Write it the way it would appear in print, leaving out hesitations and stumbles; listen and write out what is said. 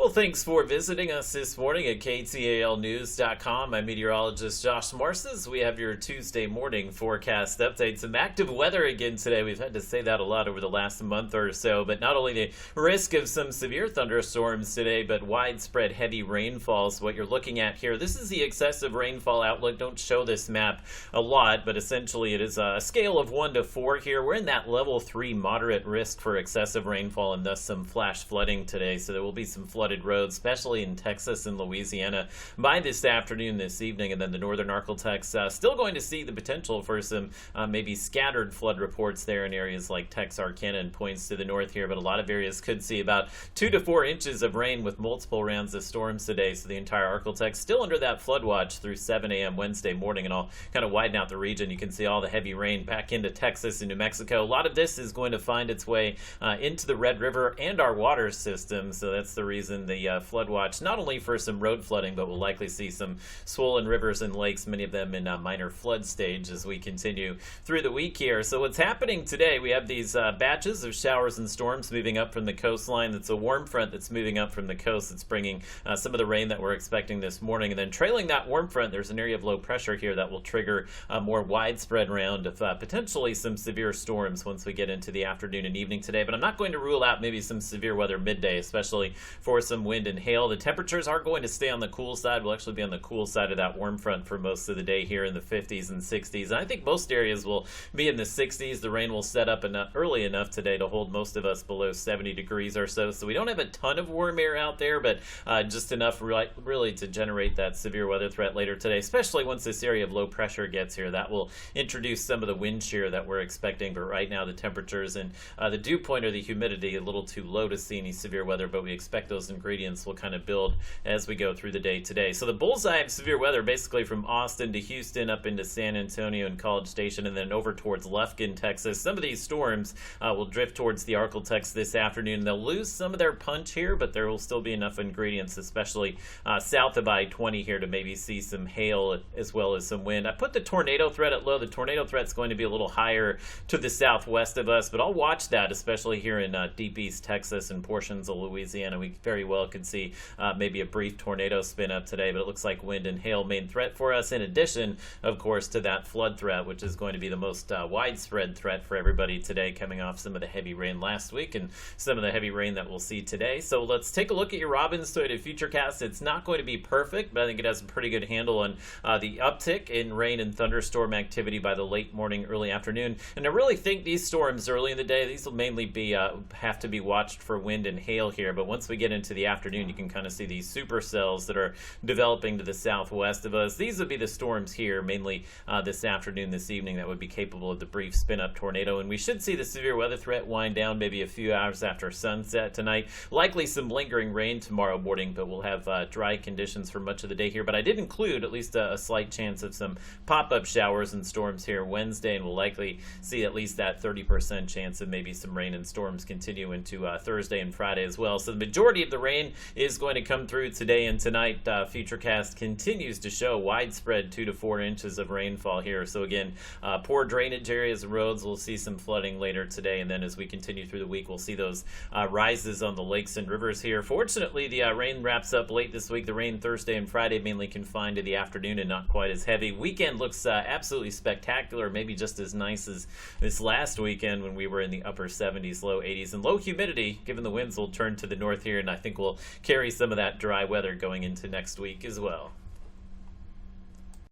Well, thanks for visiting us this morning at ktalnews.com. I'm meteorologist Josh Morses. We have your Tuesday morning forecast update. Some active weather again today. We've had to say that a lot over the last month or so, but not only the risk of some severe thunderstorms today, but widespread heavy rainfall is what you're looking at here. This is the excessive rainfall outlook. Don't show this map a lot, but essentially it is a scale of 1 to 4 here. We're in that level 3 moderate risk for excessive rainfall and thus some flash flooding today, so there will be some flooding roads, especially in Texas and Louisiana by this afternoon, this evening, and then the northern Arctic still going to see the potential for some maybe scattered flood reports there in areas like Texarkana and points to the north here, but a lot of areas could see about 2 to 4 inches of rain with multiple rounds of storms today, so the entire Arctic still under that flood watch through 7 a.m. Wednesday morning, and I'll kind of widen out the region. You can see all the heavy rain back into Texas and New Mexico. A lot of this is going to find its way into the Red River and our water system, so that's the reason the flood watch, not only for some road flooding, but we'll likely see some swollen rivers and lakes, many of them in minor flood stage as we continue through the week here. So what's happening today, we have these batches of showers and storms moving up from the coastline. That's a warm front that's moving up from the coast. That's bringing some of the rain that we're expecting this morning. And then trailing that warm front, there's an area of low pressure here that will trigger a more widespread round of potentially some severe storms once we get into the afternoon and evening today. But I'm not going to rule out maybe some severe weather midday, especially for some wind and hail. The temperatures are going to stay on the cool side. We'll actually be on the cool side of that warm front for most of the day here in the 50s and 60s. And I think most areas will be in the 60s. The rain will set up early enough today to hold most of us below 70 degrees or so. So we don't have a ton of warm air out there, but just enough really to generate that severe weather threat later today, especially once this area of low pressure gets here. That will introduce some of the wind shear that we're expecting. But right now the temperatures and the dew point or the humidity a little too low to see any severe weather, but we expect those ingredients will kind of build as we go through the day today. So the bullseye of severe weather basically from Austin to Houston up into San Antonio and College Station and then over towards Lufkin, Texas. Some of these storms will drift towards the Arctic this afternoon. They'll lose some of their punch here, but there will still be enough ingredients, especially south of I-20 here, to maybe see some hail as well as some wind. I put the tornado threat at low. The tornado threat's going to be a little higher to the southwest of us, but I'll watch that, especially here in deep east Texas and portions of Louisiana. We very well could see maybe a brief tornado spin up today, but it looks like wind and hail main threat for us, in addition, of course, to that flood threat, which is going to be the most widespread threat for everybody today, coming off some of the heavy rain last week and some of the heavy rain that we'll see today. So let's take a look at your Robbins Toyota Futurecast. It's not going to be perfect, but I think it has a pretty good handle on the uptick in rain and thunderstorm activity by the late morning, early afternoon. And I really think these storms early in the day, these will mainly be have to be watched for wind and hail here, but once we get into the afternoon, you can kind of see these supercells that are developing to the southwest of us. These would be the storms here, mainly this afternoon, this evening, that would be capable of the brief spin-up tornado. And we should see the severe weather threat wind down maybe a few hours after sunset tonight. Likely some lingering rain tomorrow morning, but we'll have dry conditions for much of the day here. But I did include at least a slight chance of some pop-up showers and storms here Wednesday, and we'll likely see at least that 30% chance of maybe some rain and storms continue into Thursday and Friday as well. So the majority of the rain is going to come through today and tonight. Futurecast continues to show widespread 2 to 4 inches of rainfall here. So again, poor drainage areas and roads, we'll see some flooding later today, and then as we continue through the week, we'll see those rises on the lakes and rivers here. Fortunately, the rain wraps up late this week. The rain Thursday and Friday mainly confined to the afternoon and not quite as heavy. Weekend looks absolutely spectacular, maybe just as nice as this last weekend when we were in the upper 70s, low 80s, and low humidity, given the winds will turn to the north here, and I think we'll carry some of that dry weather going into next week as well.